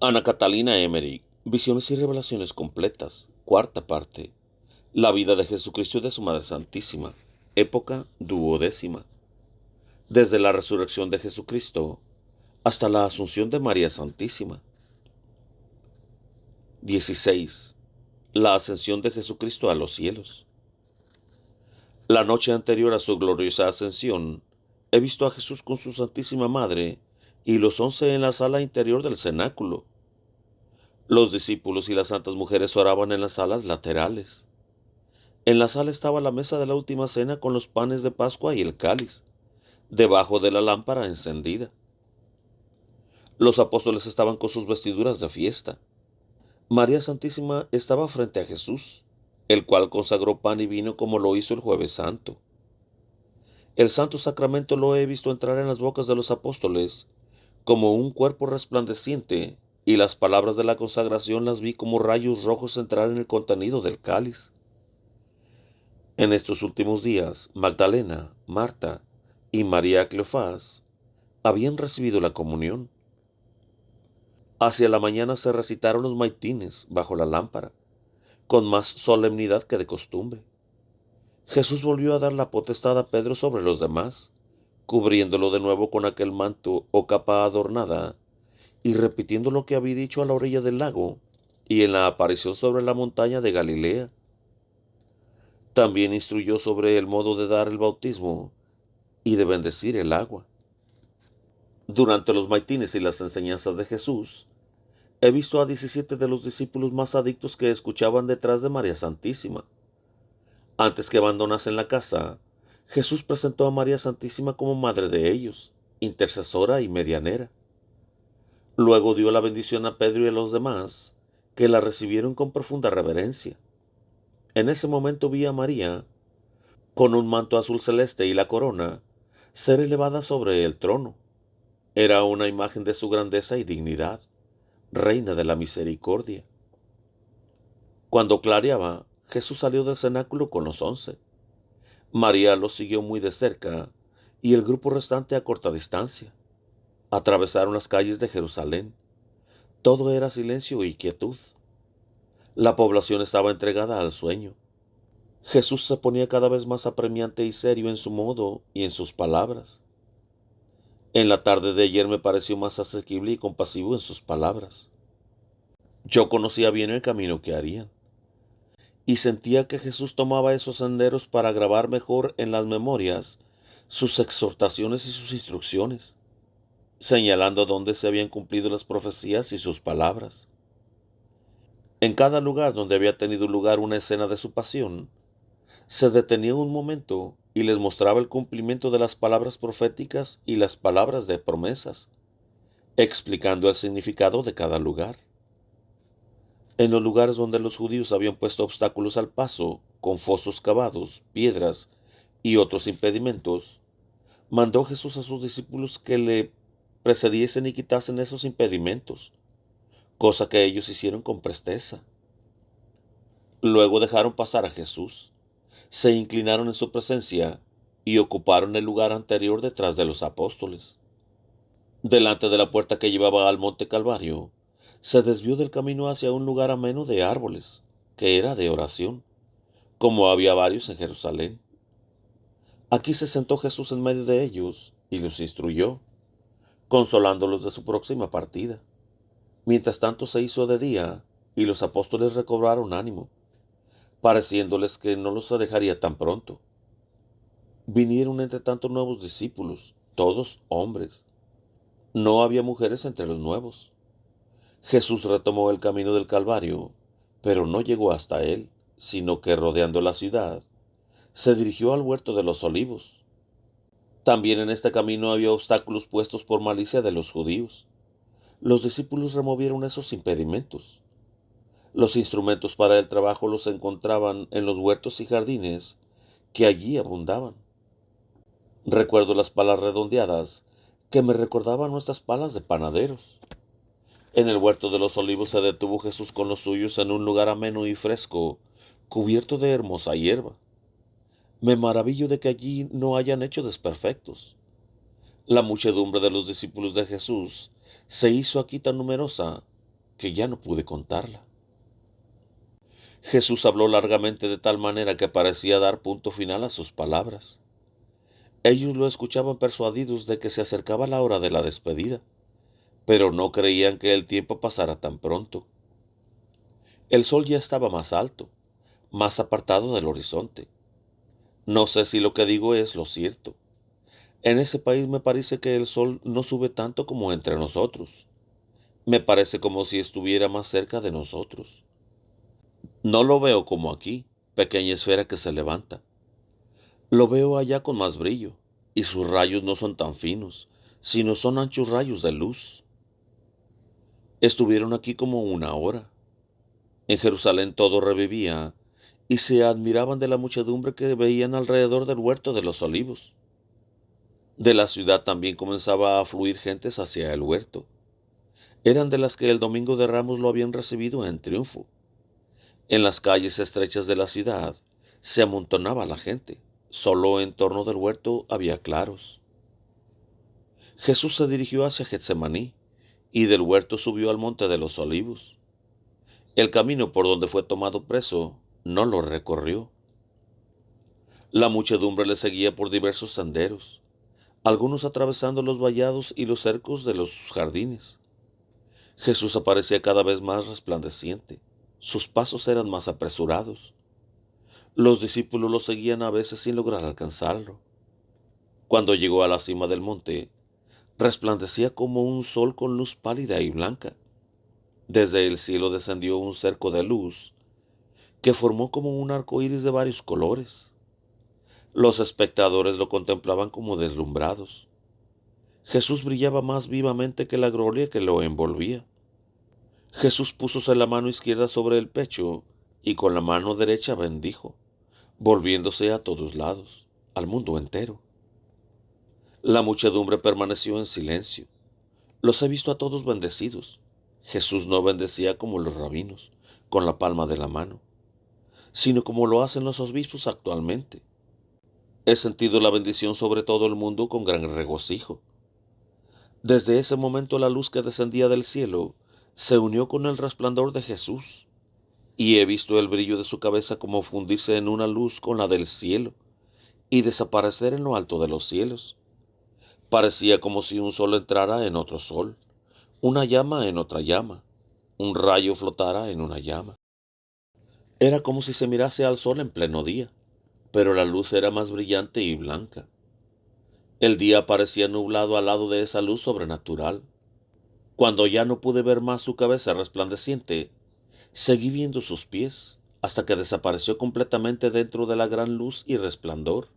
Ana Catalina Emery, Visiones y Revelaciones Completas, cuarta parte. La vida de Jesucristo y de su Madre Santísima, época duodécima. Desde la resurrección de Jesucristo hasta la asunción de María Santísima. 16. La ascensión de Jesucristo a los cielos. La noche anterior a su gloriosa ascensión, he visto a Jesús con su Santísima Madre y los 11 en la sala interior del cenáculo. Los discípulos y las santas mujeres oraban en las salas laterales. En la sala estaba la mesa de la última cena con los panes de Pascua y el cáliz, debajo de la lámpara encendida. Los apóstoles estaban con sus vestiduras de fiesta. María Santísima estaba frente a Jesús, el cual consagró pan y vino como lo hizo el Jueves Santo. El santo sacramento lo he visto entrar en las bocas de los apóstoles como un cuerpo resplandeciente, y las palabras de la consagración las vi como rayos rojos entrar en el contenido del cáliz. En estos últimos días, Magdalena, Marta y María Cleofás habían recibido la comunión. Hacia la mañana se recitaron los maitines bajo la lámpara, con más solemnidad que de costumbre. Jesús volvió a dar la potestad a Pedro sobre los demás, cubriéndolo de nuevo con aquel manto o capa adornada, y repitiendo lo que había dicho a la orilla del lago y en la aparición sobre la montaña de Galilea. También instruyó sobre el modo de dar el bautismo y de bendecir el agua. Durante los maitines y las enseñanzas de Jesús, he visto a 17 de los discípulos más adictos que escuchaban detrás de María Santísima. Antes que abandonasen la casa, Jesús presentó a María Santísima como madre de ellos, intercesora y medianera. Luego dio la bendición a Pedro y a los demás, que la recibieron con profunda reverencia. En ese momento vi a María, con un manto azul celeste y la corona, ser elevada sobre el trono. Era una imagen de su grandeza y dignidad, reina de la misericordia. Cuando clareaba, Jesús salió del cenáculo con los 11. María lo siguió muy de cerca, y el grupo restante a corta distancia. Atravesaron las calles de Jerusalén. Todo era silencio y quietud. La población estaba entregada al sueño. Jesús se ponía cada vez más apremiante y serio en su modo y en sus palabras. En la tarde de ayer me pareció más asequible y compasivo en sus palabras. Yo conocía bien el camino que harían, y sentía que Jesús tomaba esos senderos para grabar mejor en las memorias sus exhortaciones y sus instrucciones, señalando dónde se habían cumplido las profecías y sus palabras. En cada lugar donde había tenido lugar una escena de su pasión, se detenía un momento y les mostraba el cumplimiento de las palabras proféticas y las palabras de promesas, explicando el significado de cada lugar. En los lugares donde los judíos habían puesto obstáculos al paso, con fosos cavados, piedras y otros impedimentos, mandó Jesús a sus discípulos que le precediesen y quitasen esos impedimentos, cosa que ellos hicieron con presteza. Luego dejaron pasar a Jesús, se inclinaron en su presencia y ocuparon el lugar anterior detrás de los apóstoles. Delante de la puerta que llevaba al monte Calvario, se desvió del camino hacia un lugar ameno de árboles, que era de oración, como había varios en Jerusalén. Aquí se sentó Jesús en medio de ellos y los instruyó, consolándolos de su próxima partida. Mientras tanto se hizo de día y los apóstoles recobraron ánimo, pareciéndoles que no los dejaría tan pronto. Vinieron entre tanto nuevos discípulos, todos hombres. No había mujeres entre los nuevos. Jesús retomó el camino del Calvario, pero no llegó hasta él, sino que rodeando la ciudad, se dirigió al huerto de los olivos. También en este camino había obstáculos puestos por malicia de los judíos. Los discípulos removieron esos impedimentos. Los instrumentos para el trabajo los encontraban en los huertos y jardines que allí abundaban. Recuerdo las palas redondeadas que me recordaban nuestras palas de panaderos. En el huerto de los olivos se detuvo Jesús con los suyos en un lugar ameno y fresco, cubierto de hermosa hierba. Me maravillo de que allí no hayan hecho desperfectos. La muchedumbre de los discípulos de Jesús se hizo aquí tan numerosa que ya no pude contarla. Jesús habló largamente de tal manera que parecía dar punto final a sus palabras. Ellos lo escuchaban persuadidos de que se acercaba la hora de la despedida, pero no creían que el tiempo pasara tan pronto. El sol ya estaba más alto, más apartado del horizonte. No sé si lo que digo es lo cierto. En ese país me parece que el sol no sube tanto como entre nosotros. Me parece como si estuviera más cerca de nosotros. No lo veo como aquí, pequeña esfera que se levanta. Lo veo allá con más brillo, y sus rayos no son tan finos, sino son anchos rayos de luz. Estuvieron aquí como una hora. En Jerusalén todo revivía, y se admiraban de la muchedumbre que veían alrededor del huerto de los olivos. De la ciudad también comenzaba a fluir gentes hacia el huerto. Eran de las que el domingo de Ramos lo habían recibido en triunfo. En las calles estrechas de la ciudad se amontonaba la gente. Solo en torno del huerto había claros. Jesús se dirigió hacia Getsemaní y del huerto subió al monte de los olivos. El camino por donde fue tomado preso no lo recorrió. La muchedumbre le seguía por diversos senderos, algunos atravesando los vallados y los cercos de los jardines. Jesús aparecía cada vez más resplandeciente. Sus pasos eran más apresurados. Los discípulos lo seguían a veces sin lograr alcanzarlo. Cuando llegó a la cima del monte, resplandecía como un sol con luz pálida y blanca. Desde el cielo descendió un cerco de luz que formó como un arco iris de varios colores. Los espectadores lo contemplaban como deslumbrados. Jesús brillaba más vivamente que la gloria que lo envolvía. Jesús púsose la mano izquierda sobre el pecho y con la mano derecha bendijo, volviéndose a todos lados, al mundo entero. La muchedumbre permaneció en silencio. Los he visto a todos bendecidos. Jesús no bendecía como los rabinos, con la palma de la mano, sino como lo hacen los obispos actualmente. He sentido la bendición sobre todo el mundo con gran regocijo. Desde ese momento la luz que descendía del cielo se unió con el resplandor de Jesús, y he visto el brillo de su cabeza como fundirse en una luz con la del cielo y desaparecer en lo alto de los cielos. Parecía como si un sol entrara en otro sol, una llama en otra llama, un rayo flotara en una llama. Era como si se mirase al sol en pleno día, pero la luz era más brillante y blanca. El día parecía nublado al lado de esa luz sobrenatural. Cuando ya no pude ver más su cabeza resplandeciente, seguí viendo sus pies hasta que desapareció completamente dentro de la gran luz y resplandor.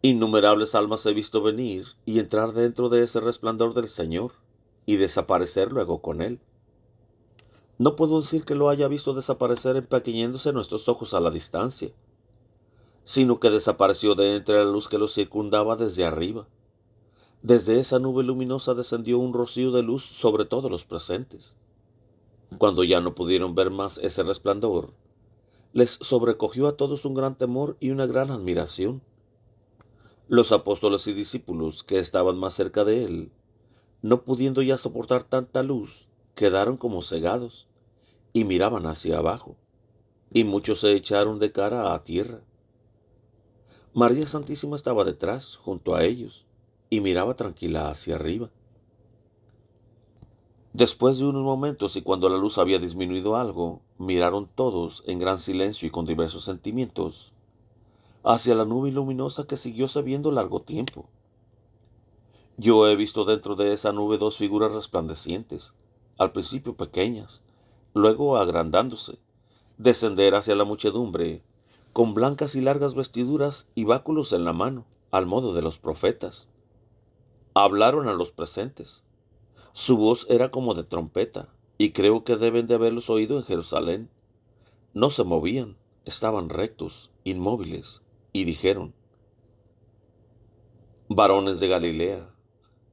Innumerables almas he visto venir y entrar dentro de ese resplandor del Señor y desaparecer luego con él. No puedo decir que lo haya visto desaparecer empequeñándose nuestros ojos a la distancia, sino que desapareció de entre la luz que lo circundaba desde arriba. Desde esa nube luminosa descendió un rocío de luz sobre todos los presentes. Cuando ya no pudieron ver más ese resplandor, les sobrecogió a todos un gran temor y una gran admiración. Los apóstoles y discípulos que estaban más cerca de él, no pudiendo ya soportar tanta luz, quedaron como cegados y miraban hacia abajo, y muchos se echaron de cara a tierra. María Santísima estaba detrás, junto a ellos, y miraba tranquila hacia arriba. Después de unos momentos y cuando la luz había disminuido algo, miraron todos en gran silencio y con diversos sentimientos hacia la nube luminosa que siguió sabiendo largo tiempo. Yo he visto dentro de esa nube dos figuras resplandecientes, al principio pequeñas, luego agrandándose, descender hacia la muchedumbre, con blancas y largas vestiduras y báculos en la mano, al modo de los profetas. Hablaron a los presentes. Su voz era como de trompeta, y creo que deben de haberlos oído en Jerusalén. No se movían, estaban rectos, inmóviles, y dijeron: Varones de Galilea,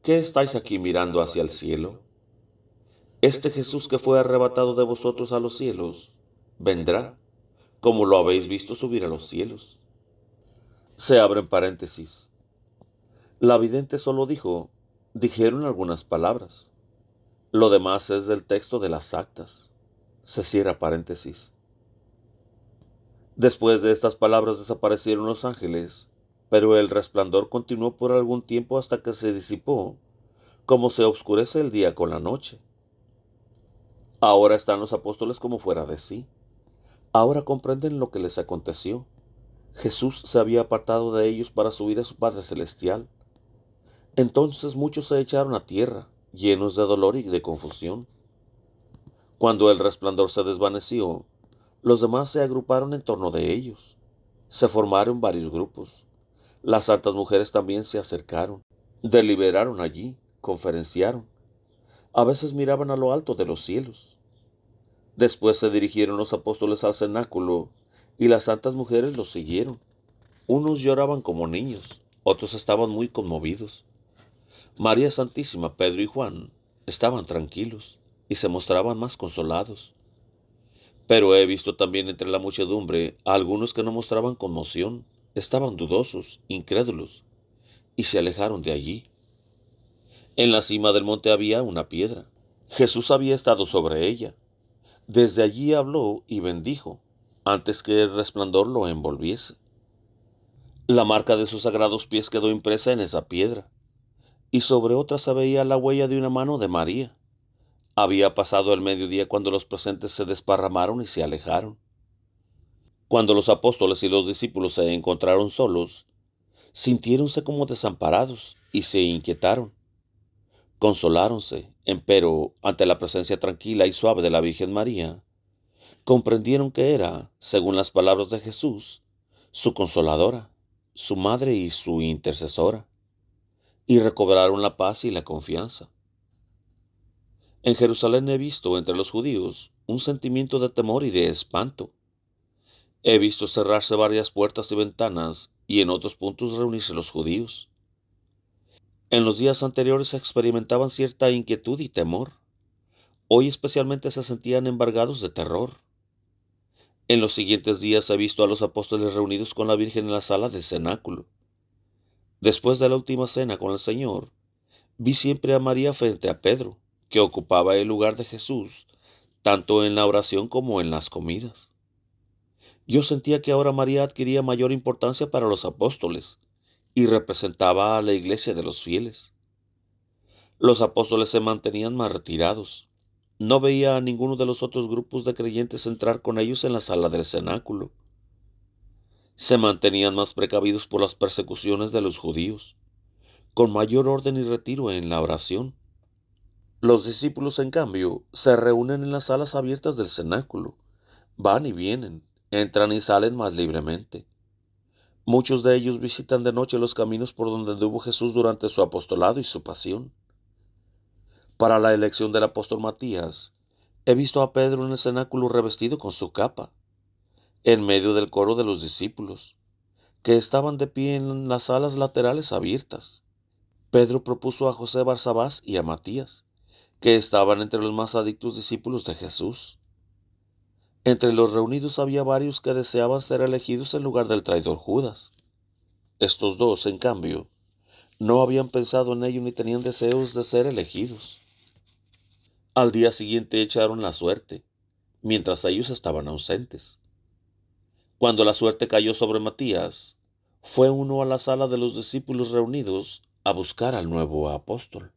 ¿qué estáis aquí mirando hacia el cielo? Este Jesús que fue arrebatado de vosotros a los cielos, vendrá, como lo habéis visto subir a los cielos. Se abren paréntesis. La vidente solo dijeron algunas palabras. Lo demás es del texto de las actas. Se cierra paréntesis. Después de estas palabras desaparecieron los ángeles, pero el resplandor continuó por algún tiempo hasta que se disipó, como se oscurece el día con la noche. Ahora están los apóstoles como fuera de sí. Ahora comprenden lo que les aconteció. Jesús se había apartado de ellos para subir a su Padre Celestial. Entonces muchos se echaron a tierra, llenos de dolor y de confusión. Cuando el resplandor se desvaneció, los demás se agruparon en torno de ellos. Se formaron varios grupos. Las santas mujeres también se acercaron. Deliberaron allí, conferenciaron. A veces miraban a lo alto de los cielos. Después se dirigieron los apóstoles al cenáculo y las santas mujeres los siguieron. Unos lloraban como niños, otros estaban muy conmovidos. María Santísima, Pedro y Juan estaban tranquilos y se mostraban más consolados. Pero he visto también entre la muchedumbre a algunos que no mostraban conmoción, estaban dudosos, incrédulos, y se alejaron de allí. En la cima del monte había una piedra. Jesús había estado sobre ella. Desde allí habló y bendijo, antes que el resplandor lo envolviese. La marca de sus sagrados pies quedó impresa en esa piedra, y sobre otra se veía la huella de una mano de María. Había pasado el mediodía cuando los presentes se desparramaron y se alejaron. Cuando los apóstoles y los discípulos se encontraron solos, sintiéronse como desamparados y se inquietaron. Consoláronse, empero, ante la presencia tranquila y suave de la Virgen María, comprendieron que era, según las palabras de Jesús, su consoladora, su madre y su intercesora, y recobraron la paz y la confianza. En Jerusalén he visto entre los judíos un sentimiento de temor y de espanto. He visto cerrarse varias puertas y ventanas y en otros puntos reunirse los judíos. En los días anteriores experimentaban cierta inquietud y temor. Hoy especialmente se sentían embargados de terror. En los siguientes días he visto a los apóstoles reunidos con la Virgen en la sala del cenáculo. Después de la última cena con el Señor, vi siempre a María frente a Pedro, que ocupaba el lugar de Jesús, tanto en la oración como en las comidas. Yo sentía que ahora María adquiría mayor importancia para los apóstoles y representaba a la iglesia de los fieles. Los apóstoles se mantenían más retirados. No veía a ninguno de los otros grupos de creyentes entrar con ellos en la sala del cenáculo. Se mantenían más precavidos por las persecuciones de los judíos, con mayor orden y retiro en la oración. Los discípulos, en cambio, se reúnen en las salas abiertas del cenáculo, van y vienen, entran y salen más libremente. Muchos de ellos visitan de noche los caminos por donde anduvo Jesús durante su apostolado y su pasión. Para la elección del apóstol Matías, he visto a Pedro en el cenáculo revestido con su capa, en medio del coro de los discípulos, que estaban de pie en las salas laterales abiertas. Pedro propuso a José Barsabás y a Matías, que estaban entre los más adictos discípulos de Jesús. Entre los reunidos había varios que deseaban ser elegidos en lugar del traidor Judas. Estos dos, en cambio, no habían pensado en ello ni tenían deseos de ser elegidos. Al día siguiente echaron la suerte, mientras ellos estaban ausentes. Cuando la suerte cayó sobre Matías, fue uno a la sala de los discípulos reunidos a buscar al nuevo apóstol.